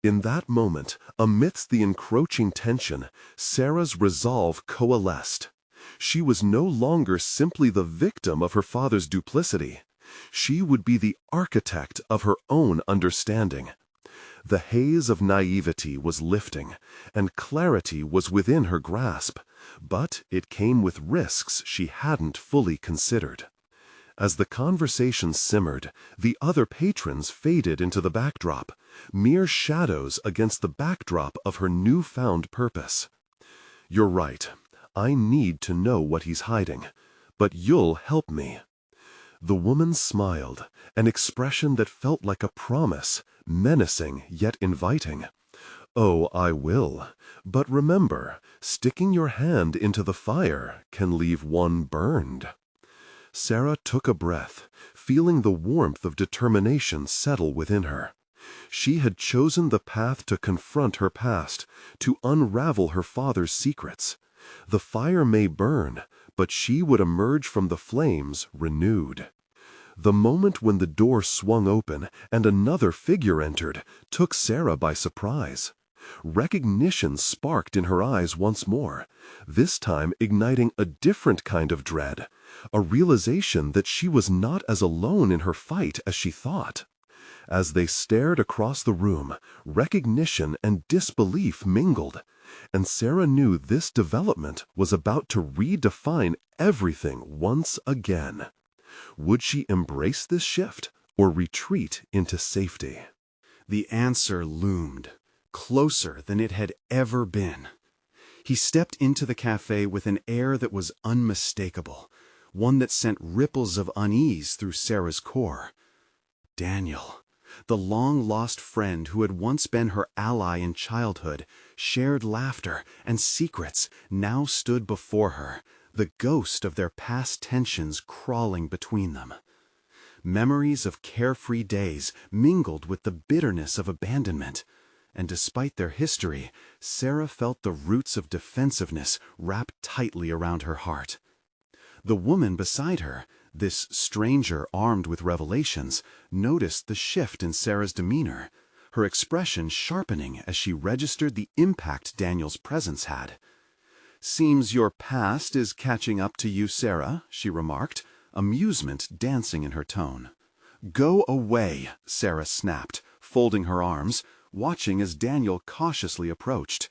In that moment, amidst the encroaching tension, Sarah's resolve coalesced. She was no longer simply the victim of her father's duplicity. She would be the architect of her own understanding. The haze of naivety was lifting, and clarity was within her grasp, but it came with risks she hadn't fully considered. As the conversation simmered, the other patrons faded into the backdrop, mere shadows against the backdrop of her newfound purpose. You're right. I need to know what he's hiding, but you'll help me. The woman smiled, an expression that felt like a promise, menacing yet inviting. Oh, I will. But remember, sticking your hand into the fire can leave one burned. Sarah took a breath, feeling the warmth of determination settle within her. She had chosen the path to confront her past, to unravel her father's secrets. The fire may burn, but she would emerge from the flames renewed. The moment when the door swung open and another figure entered took Sarah by surprise. Recognition sparked in her eyes once more, this time igniting a different kind of dread, a realization that she was not as alone in her fight as she thought. As they stared across the room, recognition and disbelief mingled, and Sarah knew this development was about to redefine everything once again. Would she embrace this shift or retreat into safety? The answer loomed, closer than it had ever been. He stepped into the cafe with an air that was unmistakable, one that sent ripples of unease through Sarah's core. Daniel, the long-lost friend who had once been her ally in childhood, shared laughter and secrets, now stood before her, the ghost of their past tensions crawling between them. Memories of carefree days mingled with the bitterness of abandonment, and despite their history, Sarah felt the roots of defensiveness wrapped tightly around her heart. The woman beside her, this stranger armed with revelations, noticed the shift in Sarah's demeanor, her expression sharpening as she registered the impact Daniel's presence had. "Seems your past is catching up to you, Sarah," she remarked, amusement dancing in her tone. "Go away," Sarah snapped, folding her arms, watching as Daniel cautiously approached.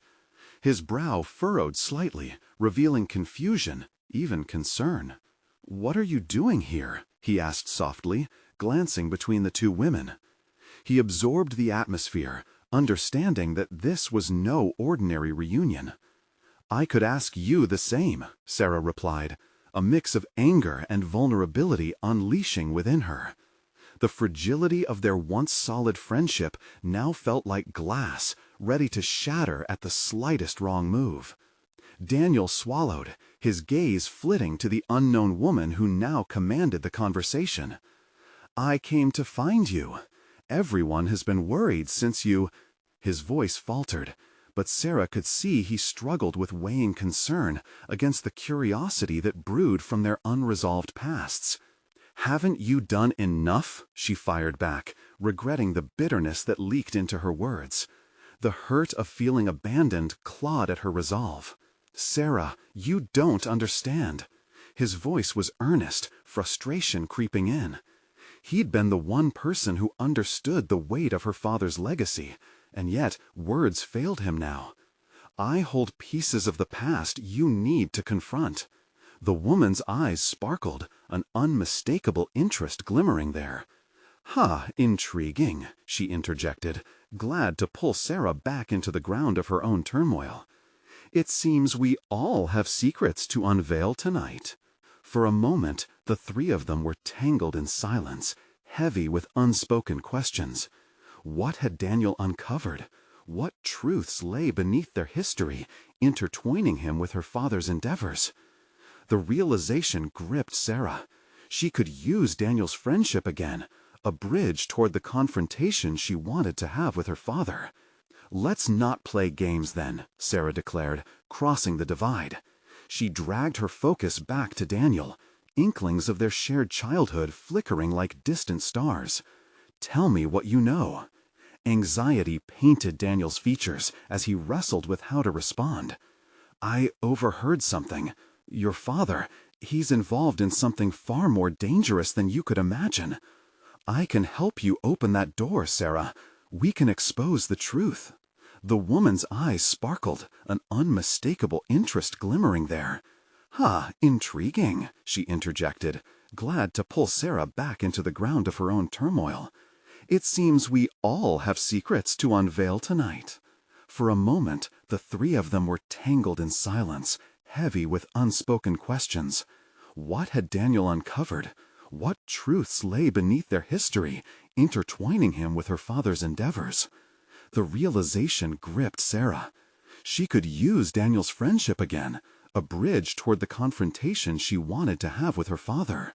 His brow furrowed slightly, revealing confusion, even concern. "What are you doing here?" he asked softly, glancing between the two women. He absorbed the atmosphere, understanding that this was no ordinary reunion. "I could ask you the same," Sarah replied, a mix of anger and vulnerability unleashing within her. The fragility of their once solid friendship now felt like glass, ready to shatter at the slightest wrong move. Daniel swallowed, his gaze flitting to the unknown woman who now commanded the conversation. "I came to find you. Everyone has been worried since you—" His voice faltered, but Sarah could see he struggled with weighing concern against the curiosity that brewed from their unresolved pasts. "Haven't you done enough?" she fired back, regretting the bitterness that leaked into her words. The hurt of feeling abandoned clawed at her resolve. "Sarah, you don't understand." His voice was earnest, frustration creeping in. He'd been the one person who understood the weight of her father's legacy, and yet words failed him now. "I hold pieces of the past you need to confront." The woman's eyes sparkled, an unmistakable interest glimmering there. Intriguing," she interjected, glad to pull Sarah back into the ground of her own turmoil. "It seems we all have secrets to unveil tonight." For a moment, The three of them were tangled in silence, heavy with unspoken questions. What had Daniel uncovered? What truths lay beneath their history, intertwining him with her father's endeavors? The realization gripped Sarah. She could use Daniel's friendship again, a bridge toward the confrontation she wanted to have with her father. "Let's not play games then," Sarah declared, crossing the divide. She dragged her focus back to Daniel, inklings of their shared childhood flickering like distant stars. "Tell me what you know." Anxiety painted Daniel's features as he wrestled with how to respond. "I overheard something. Your father, he's involved in something far more dangerous than you could imagine. I can help you open that door, Sarah. We can expose the truth." The woman's eyes sparkled, an unmistakable interest glimmering there. Intriguing," she interjected, glad to pull Sarah back into the ground of her own turmoil. "It seems we all have secrets to unveil tonight." For a moment, the three of them were tangled in silence, heavy with unspoken questions. What had Daniel uncovered? What truths lay beneath their history, intertwining him with her father's endeavors? The realization gripped Sarah. She could use Daniel's friendship again, a bridge toward the confrontation she wanted to have with her father.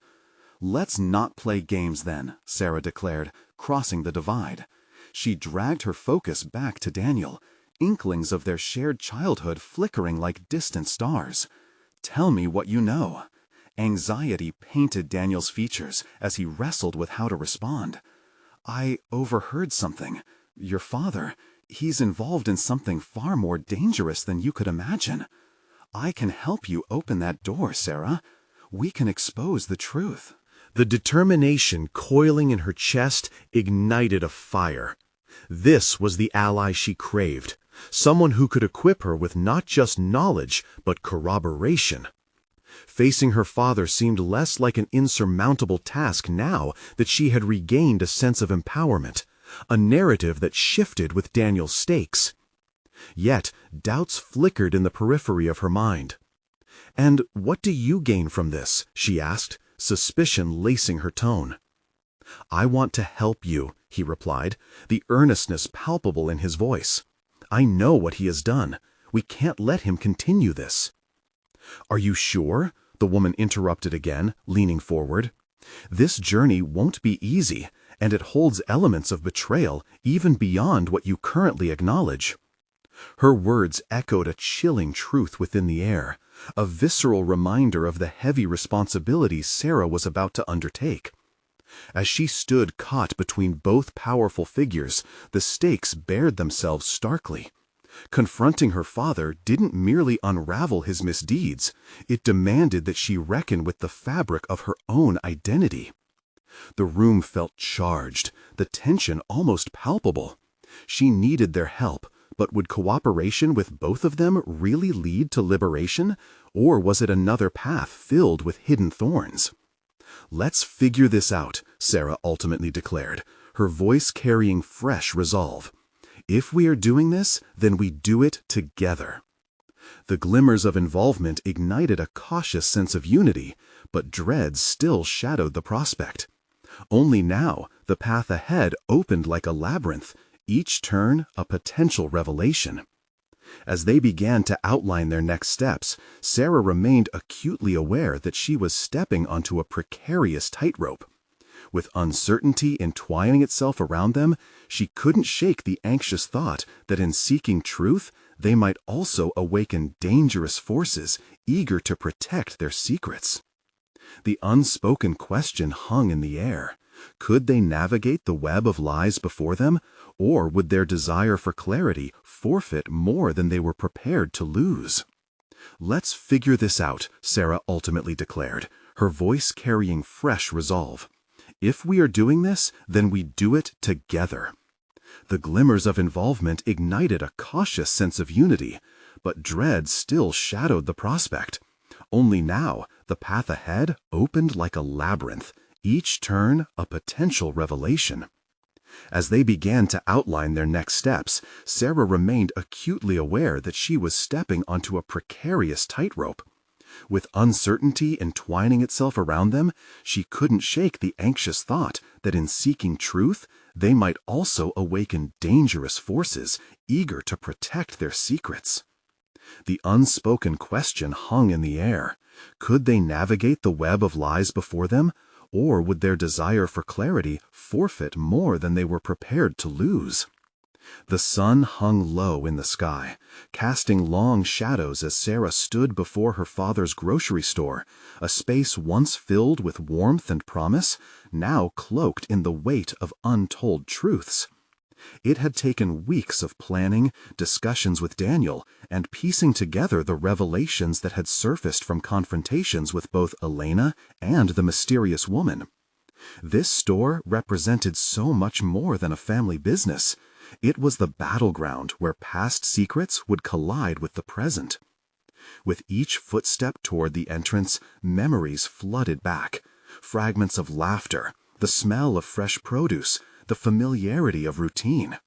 "Let's not play games then," Sarah declared, crossing the divide. She dragged her focus back to Daniel, inklings of their shared childhood flickering like distant stars. "Tell me what you know." Anxiety painted Daniel's features as he wrestled with how to respond. "I overheard something. Your father, he's involved in something far more dangerous than you could imagine. I can help you open that door, Sarah. We can expose the truth." The determination coiling in her chest ignited a fire. This was the ally she craved, someone who could equip her with not just knowledge, but corroboration. Facing her father seemed less like an insurmountable task now that she had regained a sense of empowerment, a narrative that shifted with Daniel's stakes. Yet, doubts flickered in the periphery of her mind. "And what do you gain from this?" she asked, suspicion lacing her tone. "I want to help you," he replied, the earnestness palpable in his voice. "I know what he has done. We can't let him continue this." "Are you sure?" the woman interrupted again, leaning forward. "This journey won't be easy, and it holds elements of betrayal even beyond what you currently acknowledge." Her words echoed a chilling truth within the air, a visceral reminder of the heavy responsibility Sarah was about to undertake. As she stood caught between both powerful figures, the stakes bared themselves starkly. Confronting her father didn't merely unravel his misdeeds, it demanded that she reckon with the fabric of her own identity. The room felt charged, the tension almost palpable. She needed their help, but would cooperation with both of them really lead to liberation, or was it another path filled with hidden thorns? "Let's figure this out," Sarah ultimately declared, her voice carrying fresh resolve. "If we are doing this, then we do it together." The glimmers of involvement ignited a cautious sense of unity, but dread still shadowed the prospect. Only now, the path ahead opened like a labyrinth, each turn a potential revelation. As they began to outline their next steps, Sarah remained acutely aware that she was stepping onto a precarious tightrope. With uncertainty entwining itself around them, she couldn't shake the anxious thought that in seeking truth, they might also awaken dangerous forces eager to protect their secrets. The unspoken question hung in the air. Could they navigate the web of lies before them, or would their desire for clarity forfeit more than they were prepared to lose? "Let's figure this out," Sarah ultimately declared, her voice carrying fresh resolve. "If we are doing this, then we do it together." The glimmers of involvement ignited a cautious sense of unity, but dread still shadowed the prospect. Only now, the path ahead opened like a labyrinth, each turn a potential revelation. As they began to outline their next steps, Sarah remained acutely aware that she was stepping onto a precarious tightrope. With uncertainty entwining itself around them, she couldn't shake the anxious thought that in seeking truth, they might also awaken dangerous forces eager to protect their secrets. The unspoken question hung in the air. Could they navigate the web of lies before them, or would their desire for clarity forfeit more than they were prepared to lose? The sun hung low in the sky, casting long shadows as Sarah stood before her father's grocery store, a space once filled with warmth and promise, now cloaked in the weight of untold truths. It had taken weeks of planning, discussions with Daniel, and piecing together the revelations that had surfaced from confrontations with both Elena and the mysterious woman. This store represented so much more than a family business. It was the battleground where past secrets would collide with the present. With each footstep toward the entrance, memories flooded back. Fragments of laughter, the smell of fresh produce, the familiarity of routine.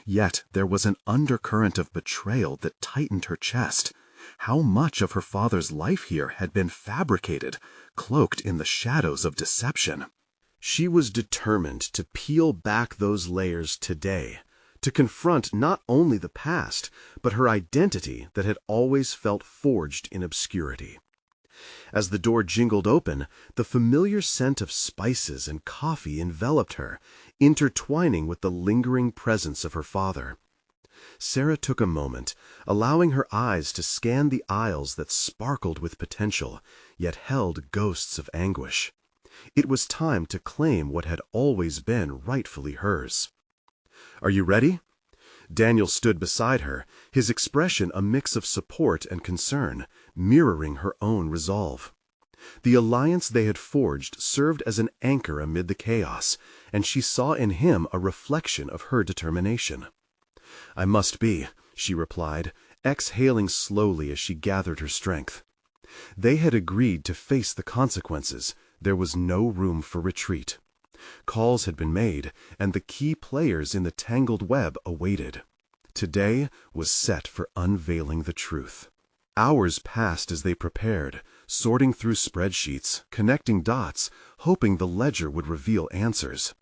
Yet there was an undercurrent of betrayal that tightened her chest. How much of her father's life here had been fabricated, cloaked in the shadows of deception? She was determined to peel back those layers today, to confront not only the past, but her identity that had always felt forged in obscurity. As the door jingled open, the familiar scent of spices and coffee enveloped her, intertwining with the lingering presence of her father. Sarah took a moment, allowing her eyes to scan the aisles that sparkled with potential, yet held ghosts of anguish. It was time to claim what had always been rightfully hers. "Are you ready?" Daniel stood beside her, his expression a mix of support and concern, mirroring her own resolve. The alliance they had forged served as an anchor amid the chaos, and she saw in him a reflection of her determination. "I must be," she replied, exhaling slowly as she gathered her strength. They had agreed to face the consequences. There was no room for retreat. Calls had been made, and the key players in the tangled web awaited. Today was set for unveiling the truth. Hours passed as they prepared, sorting through spreadsheets, connecting dots, hoping the ledger would reveal answers.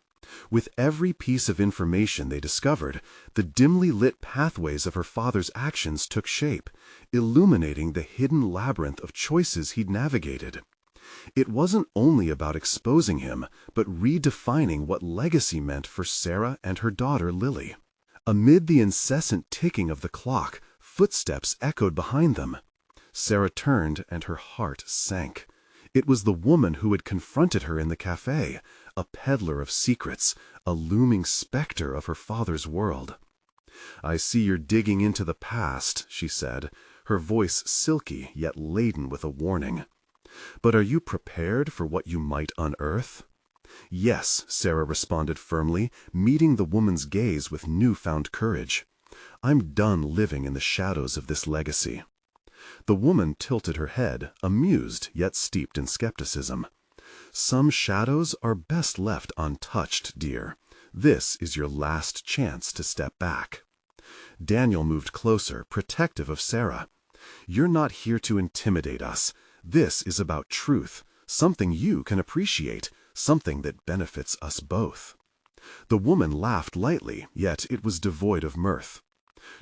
With every piece of information they discovered, the dimly lit pathways of her father's actions took shape, illuminating the hidden labyrinth of choices he'd navigated. It wasn't only about exposing him, but redefining what legacy meant for Sarah and her daughter Lily. Amid the incessant ticking of the clock, footsteps echoed behind them. Sarah turned and her heart sank. It was the woman who had confronted her in the cafe, a peddler of secrets, a looming specter of her father's world. "I see you're digging into the past," she said, her voice silky yet laden with a warning. "But are you prepared for what you might unearth?" "Yes," Sarah responded firmly, meeting the woman's gaze with newfound courage. "I'm done living in the shadows of this legacy." The woman tilted her head, amused yet steeped in skepticism. "Some shadows are best left untouched, dear. This is your last chance to step back." Daniel moved closer, protective of Sarah. "You're not here to intimidate us. This is about truth, something you can appreciate, something that benefits us both." The woman laughed lightly, yet it was devoid of mirth.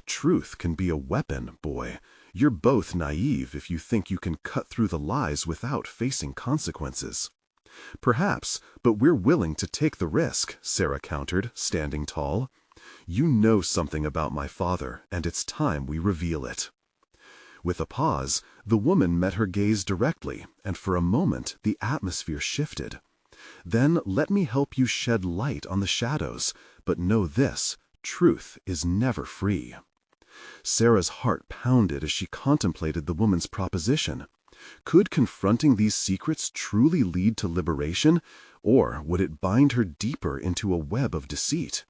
"Truth can be a weapon, boy. You're both naive if you think you can cut through the lies without facing consequences." "Perhaps, but we're willing to take the risk," Sarah countered, standing tall. "You know something about my father, and it's time we reveal it." With a pause, the woman met her gaze directly, and for a moment the atmosphere shifted. "Then let me help you shed light on the shadows, but know this, truth is never free." Sarah's heart pounded as she contemplated the woman's proposition. Could confronting these secrets truly lead to liberation, or would it bind her deeper into a web of deceit?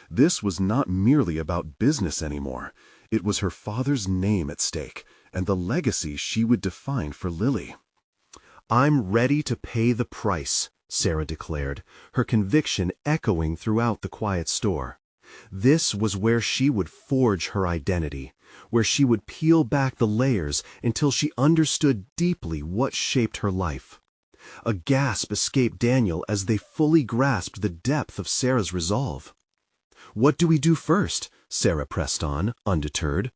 This was not merely about business anymore. It was her father's name at stake, and the legacy she would define for Lily. "I'm ready to pay the price," Sarah declared, her conviction echoing throughout the quiet store. This was where she would forge her identity, where she would peel back the layers until she understood deeply what shaped her life. A gasp escaped Daniel as they fully grasped the depth of Sarah's resolve. "What do we do first?" Sarah pressed on, undeterred.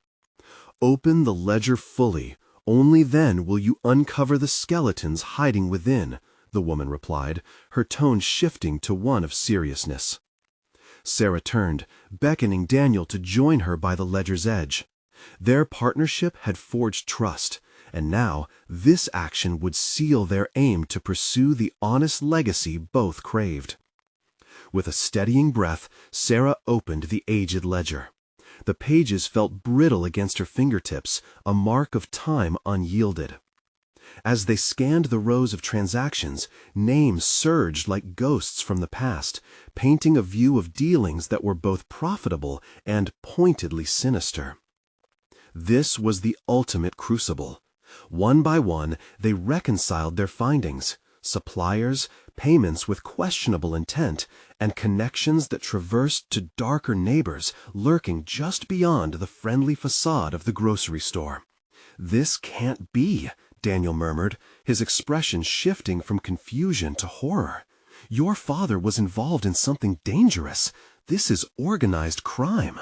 "Open the ledger fully. Only then will you uncover the skeletons hiding within," the woman replied, her tone shifting to one of seriousness. Sarah turned, beckoning Daniel to join her by the ledger's edge. Their partnership had forged trust, and now this action would seal their aim to pursue the honest legacy both craved. With a steadying breath, Sarah opened the aged ledger. The pages felt brittle against her fingertips, a mark of time unyielded. As they scanned the rows of transactions, names surged like ghosts from the past, painting a view of dealings that were both profitable and pointedly sinister. This was the ultimate crucible. One by one, they reconciled their findings: suppliers, payments with questionable intent, and connections that traversed to darker neighbors lurking just beyond the friendly facade of the grocery store. "This can't be," Daniel murmured, his expression shifting from confusion to horror. "Your father was involved in something dangerous. This is organized crime."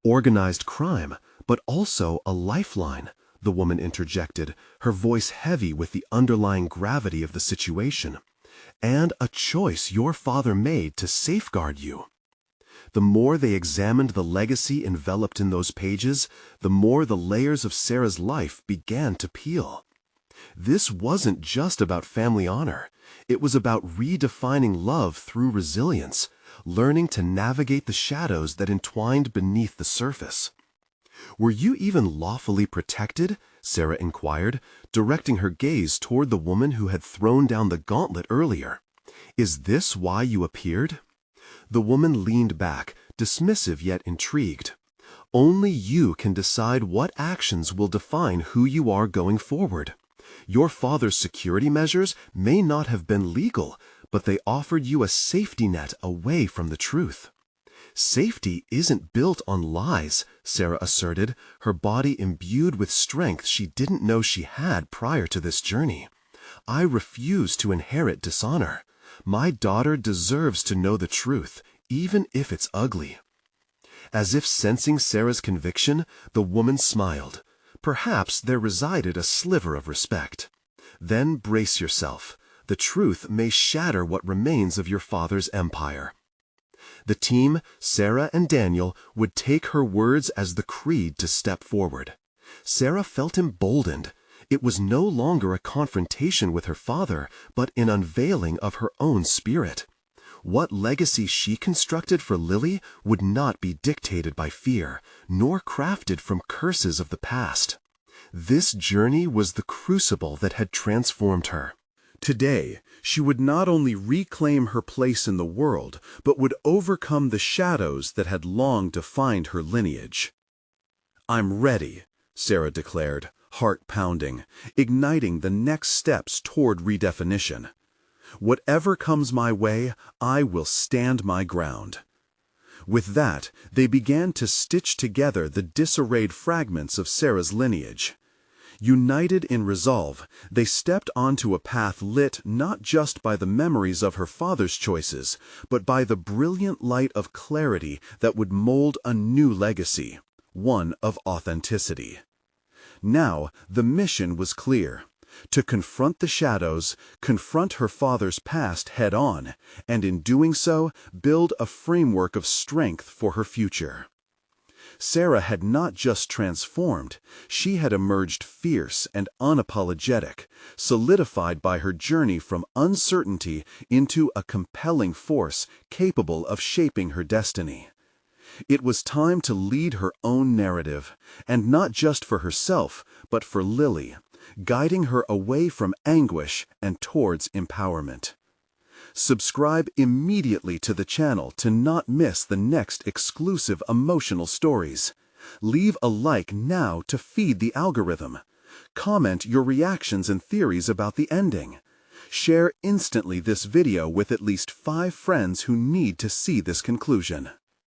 "Organized crime, but also a lifeline," the woman interjected, her voice heavy with the underlying gravity of the situation. "And a choice your father made to safeguard you." The more they examined the legacy enveloped in those pages, the more the layers of Sarah's life began to peel. This wasn't just about family honor. It was about redefining love through resilience, learning to navigate the shadows that entwined beneath the surface. "Were you even lawfully protected?" Sarah inquired, directing her gaze toward the woman who had thrown down the gauntlet earlier. "Is this why you appeared?" The woman leaned back, dismissive yet intrigued. "Only you can decide what actions will define who you are going forward. Your father's security measures may not have been legal, but they offered you a safety net away from the truth." "Safety isn't built on lies," Sarah asserted, her body imbued with strength she didn't know she had prior to this journey. "I refuse to inherit dishonor. My daughter deserves to know the truth, even if it's ugly." As if sensing Sarah's conviction, the woman smiled. Perhaps there resided a sliver of respect. "Then brace yourself. The truth may shatter what remains of your father's empire." The team, Sarah and Daniel, would take her words as the creed to step forward. Sarah felt emboldened. It was no longer a confrontation with her father, but an unveiling of her own spirit. What legacy she constructed for Lily would not be dictated by fear, nor crafted from curses of the past. This journey was the crucible that had transformed her. Today, she would not only reclaim her place in the world, but would overcome the shadows that had long defined her lineage. "I'm ready," Sarah declared, heart pounding, igniting the next steps toward redefinition. "Whatever comes my way, I will stand my ground." With that, they began to stitch together the disarrayed fragments of Sarah's lineage. United in resolve, they stepped onto a path lit not just by the memories of her father's choices, but by the brilliant light of clarity that would mold a new legacy, one of authenticity. Now, the mission was clear: to confront the shadows, confront her father's past head-on, and in doing so, build a framework of strength for her future. Sarah had not just transformed, she had emerged fierce and unapologetic, solidified by her journey from uncertainty into a compelling force capable of shaping her destiny. It was time to lead her own narrative, and not just for herself, but for Lily, guiding her away from anguish and towards empowerment. Subscribe immediately to the channel to not miss the next exclusive emotional stories. Leave a like now to feed the algorithm. Comment your reactions and theories about the ending. Share instantly this video with at least 5 friends who need to see this conclusion.